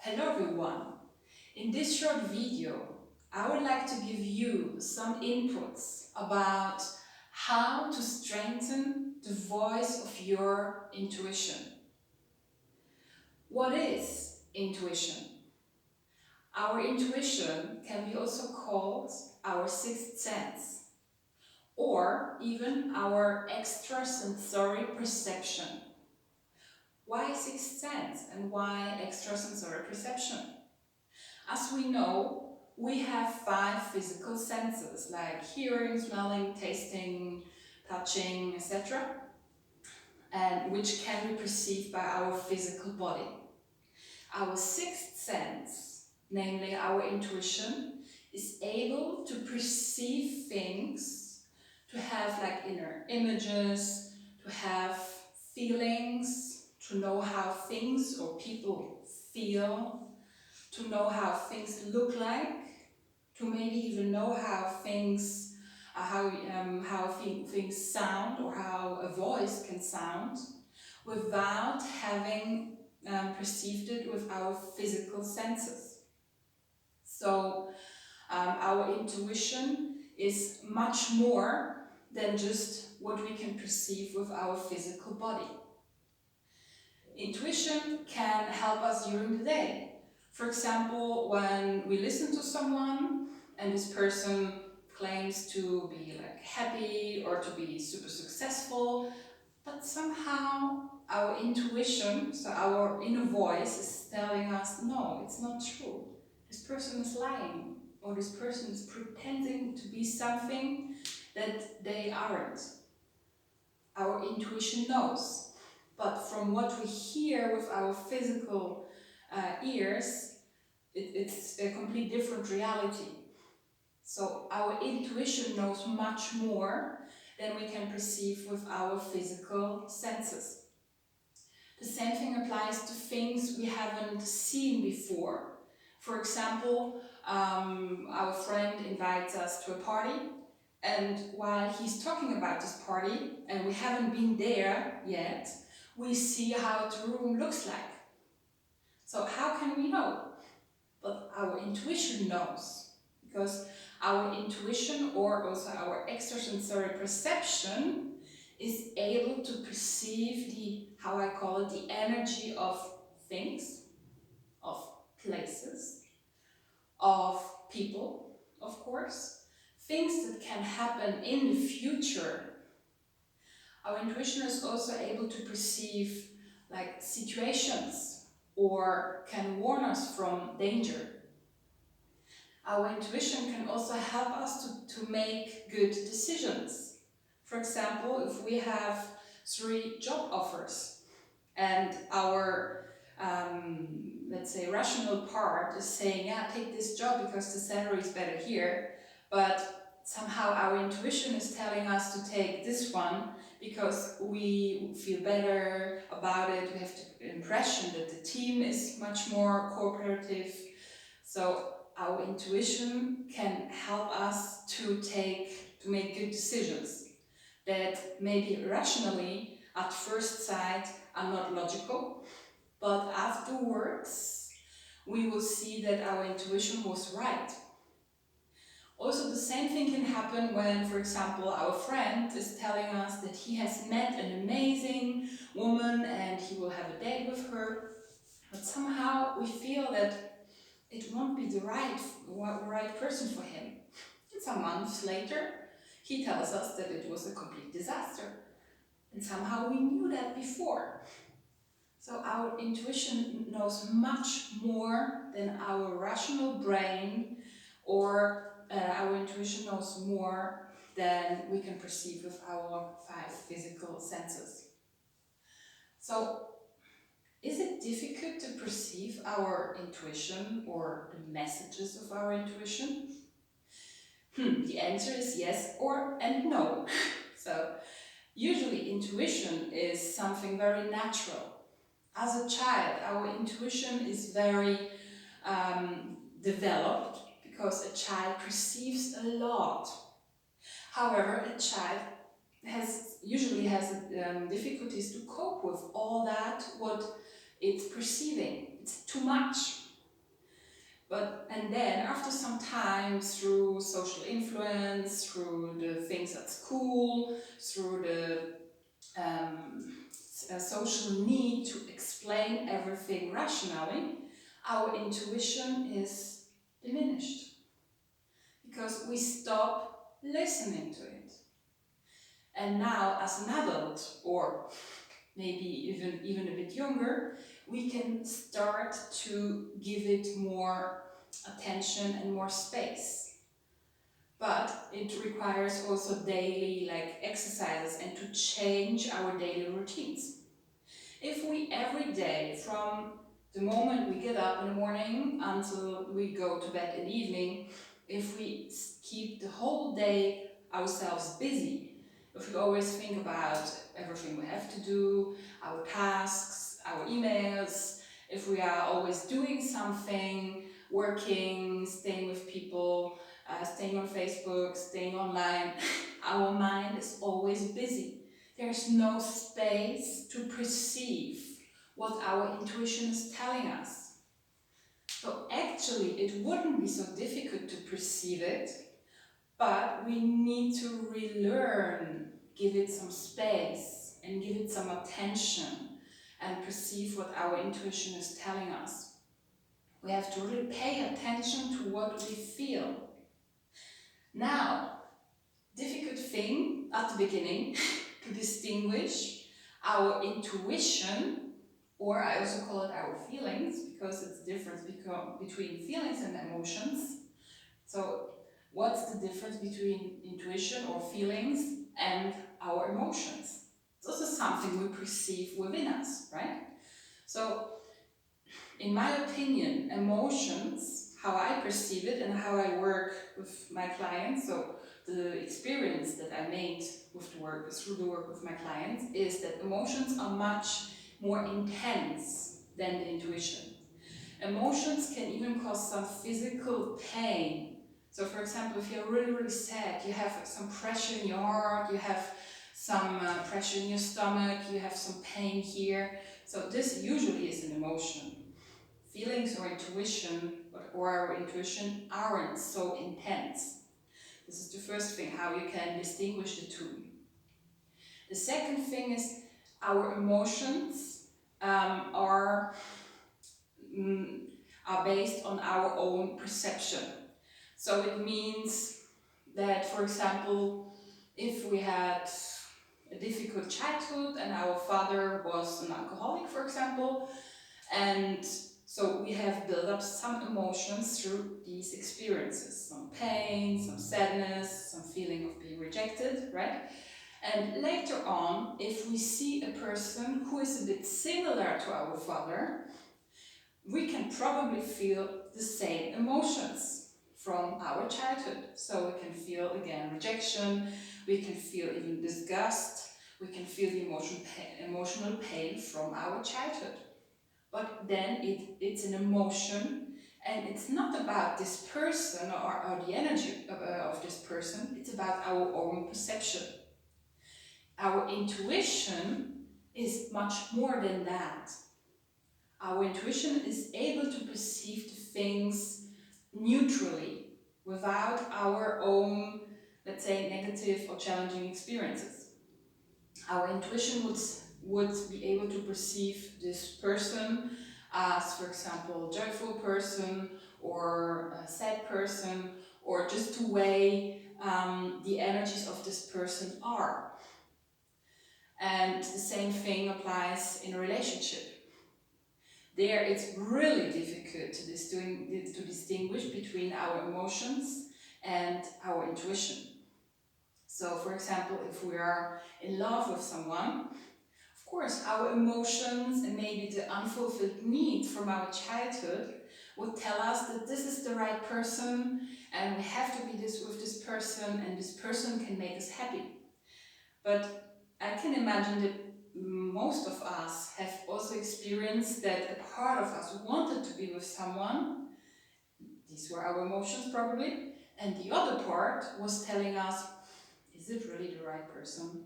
Hello everyone! In this short video, I would like to give you some inputs about how to strengthen the voice of your intuition. What is intuition? Our intuition can be also called our sixth sense, or even our extrasensory perception. Why sixth sense and why extrasensory perception? As we know, we have 5 physical senses like hearing, smelling, tasting, touching, etc., and which can be perceived by our physical body. Our sixth sense, namely our intuition, is able to perceive things, to have like inner images, to have feelings, to know how things or people feel, to know how things look like, to maybe even know how things things sound or how a voice can sound without having perceived it with our physical senses. So our intuition is much more than just what we can perceive with our physical body. Intuition can help us during the day. For example, when we listen to someone and this person claims to be like happy or to be super successful, but somehow our intuition, so our inner voice, is telling us, no, it's not true. This person is lying, or this person is pretending to be something that they aren't. Our intuition knows. But from what we hear with our physical ears, it's a complete different reality. So our intuition knows much more than we can perceive with our physical senses. The same thing applies to things we haven't seen before. For example, our friend invites us to a party, and while he's talking about this party and we haven't been there yet, we see how the room looks like. So how can we know? But our intuition knows, because our intuition, or also our extrasensory perception, is able to perceive the, how I call it, the energy of things, of places, of people, of course, things that can happen in the future. Our intuition is also able to perceive like situations or can warn us from danger. Our intuition can also help us to make good decisions. For example, if we have 3 job offers and our, let's say, rational part is saying, yeah, take this job because the salary is better here, but somehow our intuition is telling us to take this one because we feel better about it, we have the impression that the team is much more cooperative. So our intuition can help us to make good decisions that maybe rationally at first sight are not logical, but afterwards we will see that our intuition was right. Also, the same thing can happen when, for example, our friend is telling us that he has met an amazing woman and he will have a date with her, but somehow we feel that it won't be the right person for him. And some months later, he tells us that it was a complete disaster. And somehow we knew that before. So our intuition knows much more than our rational brain, or our intuition knows more than we can perceive with our 5 physical senses. So, is it difficult to perceive our intuition or the messages of our intuition? The answer is yes and no. So, usually intuition is something very natural. As a child, our intuition is very developed because a child perceives a lot. However, a child usually has difficulties to cope with all that what it's perceiving. It's too much. And then after some time, through social influence, through the things at school, through the social need to explain everything rationally, our intuition is diminished because we stop listening to it. And now, as an adult, or maybe even a bit younger, we can start to give it more attention and more space. But it requires also daily exercises and to change our daily routines. If we every day, from the moment we get up in the morning until we go to bed in the evening, if we keep the whole day ourselves busy, if we always think about everything we have to do, our tasks, our emails, if we are always doing something, working, staying with people, staying on Facebook, staying online, our mind is always busy. There's no space to perceive what our intuition is telling us. So actually, it wouldn't be so difficult to perceive it, but we need to relearn, give it some space and give it some attention and perceive what our intuition is telling us. We have to really pay attention to what we feel. Now, difficult thing at the beginning to distinguish our intuition, or I also call it our feelings, because it's the difference between feelings and emotions. So what's the difference between intuition or feelings and our emotions? It's also something we perceive within us, right? So in my opinion, emotions, how I perceive it and how I work with my clients, so the experience that I made with through the work with my clients, is that emotions are much more intense than the intuition. Emotions can even cause some physical pain. So for example, if you're really, really sad, you have some pressure in your heart, you have some pressure in your stomach, you have some pain here. So this usually is an emotion. Feelings or intuition, or our intuition, aren't so intense. This is the first thing, how you can distinguish the two. The second thing is our emotions are based on our own perception. So it means that, for example, if we had a difficult childhood and our father was an alcoholic, for example, and so we have built up some emotions through these experiences, some pain, some sadness, some feeling of being rejected, right? And later on, if we see a person who is a bit similar to our father, we can probably feel the same emotions from our childhood. So we can feel again rejection, we can feel even disgust, we can feel the emotional pain from our childhood. But then it's an emotion, and it's not about this person or the energy of this person, it's about our own perception. Our intuition is much more than that. Our intuition is able to perceive the things neutrally, without our own, let's say, negative or challenging experiences. Our intuition would be able to perceive this person as, for example, a joyful person or a sad person, or just to weigh the energies of this person are. And the same thing applies in a relationship. There it's really difficult to distinguish between our emotions and our intuition. So for example, if we are in love with someone, of course our emotions and maybe the unfulfilled need from our childhood would tell us that this is the right person and we have to be with this person, and this person can make us happy. But I can imagine that most of us have also experienced that a part of us wanted to be with someone. These were our emotions probably. And the other part was telling us, is it really the right person?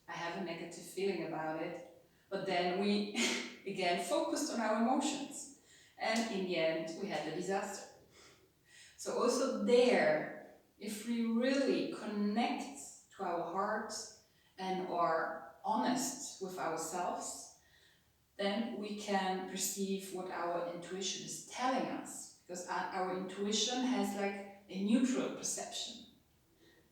I have a negative feeling about it. But then we again focused on our emotions. And in the end, we had a disaster. So also there, if we really connect to our heart and are honest with ourselves, then we can perceive what our intuition is telling us. Because our intuition has like a neutral perception.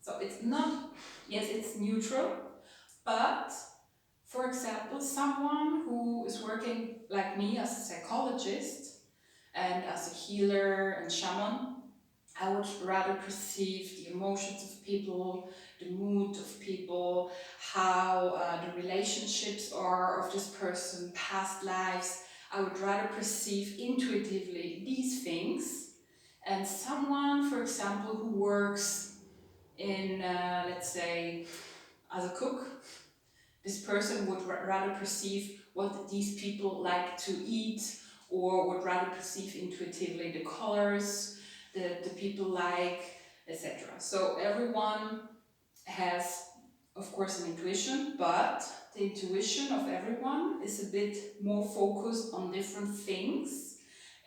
So it's not, yes, it's neutral, but for example, someone who is working like me as a psychologist and as a healer and shaman, I would rather perceive the emotions of people, the mood of people, how the relationships are of this person, past lives. I would rather perceive intuitively these things. And someone, for example, who works in, let's say, as a cook, this person would rather perceive what these people like to eat, or would rather perceive intuitively the colors the people like, etc. So everyone has, of course, an intuition, but the intuition of everyone is a bit more focused on different things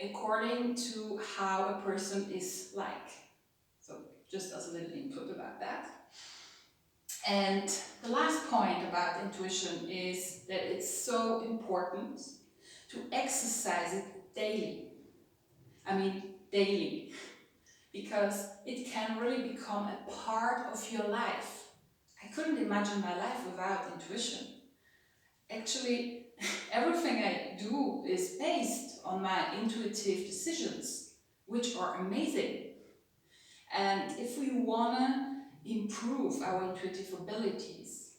according to how a person is like. So just as a little input about that. And the last point about intuition is that it's so important to exercise it daily. I mean, daily. Because it can really become a part of your life. I couldn't imagine my life without intuition. Actually, everything I do is based on my intuitive decisions, which are amazing. And if we want to improve our intuitive abilities,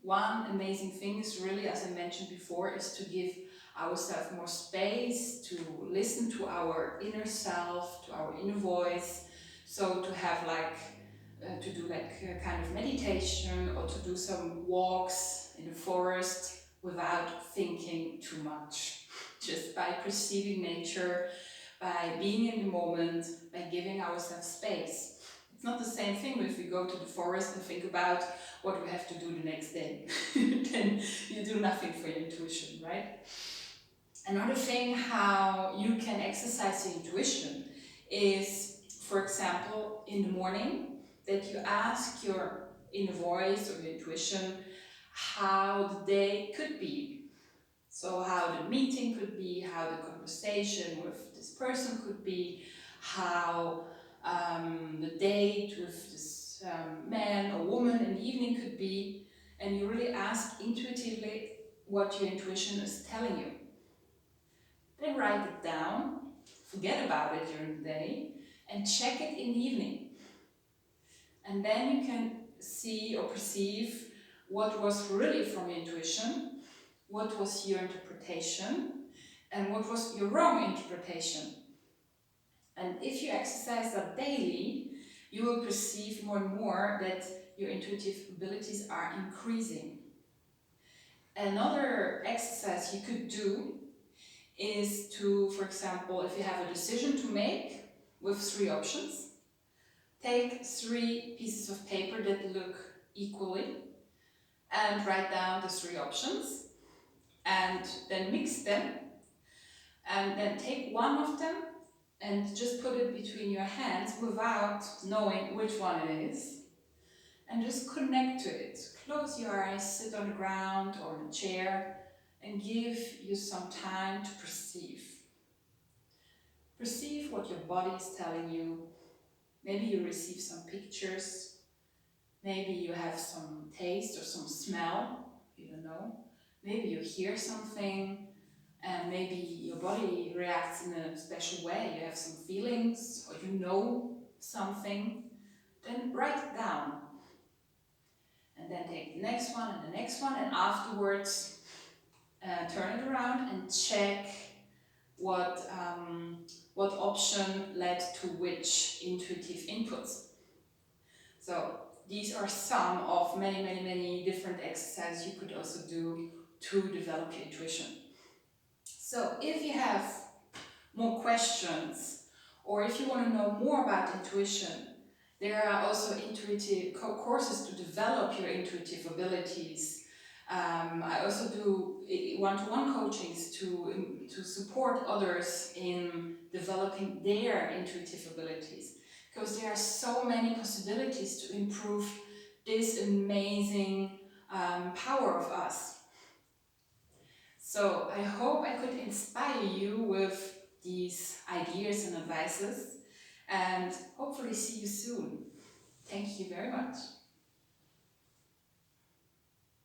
one amazing thing is really, as I mentioned before, is to give ourselves more space, to listen to our inner self, to our inner voice. So to have like, to do like a kind of meditation, or to do some walks in the forest without thinking too much. Just by perceiving nature, by being in the moment, by giving ourselves space. It's not the same thing if we go to the forest and think about what we have to do the next day. Then you do nothing for your intuition, right? Another thing how you can exercise your intuition is, for example, in the morning, that you ask your inner voice or your intuition how the day could be. So how the meeting could be, how the conversation with this person could be, how the date with this man or woman in the evening could be, and you really ask intuitively what your intuition is telling you. Then write it down, forget about it during the day, and check it in the evening. And then you can see or perceive what was really from your intuition, what was your interpretation, and what was your wrong interpretation. And if you exercise that daily, you will perceive more and more that your intuitive abilities are increasing. Another exercise you could do is to, for example, if you have a decision to make with 3 options, take 3 pieces of paper that look equally and write down the 3 options, and then mix them, and then take one of them and just put it between your hands without knowing which one it is, and just connect to it. Close your eyes, sit on the ground or in a chair, and give you some time to perceive. Perceive what your body is telling you. Maybe you receive some pictures. Maybe you have some taste or some smell. You don't know. Maybe you hear something, and maybe your body reacts in a special way. You have some feelings, or you know something. Then write it down. And then take the next one and the next one, and afterwards turn it around and check what option led to which intuitive inputs. So these are some of many, many, many different exercises you could also do to develop your intuition. So if you have more questions, or if you want to know more about intuition, there are also intuitive courses to develop your intuitive abilities. I also do one-to-one coachings to support others in developing their intuitive abilities, because there are so many possibilities to improve this amazing power of us. So I hope I could inspire you with these ideas and advices, and hopefully see you soon. Thank you very much.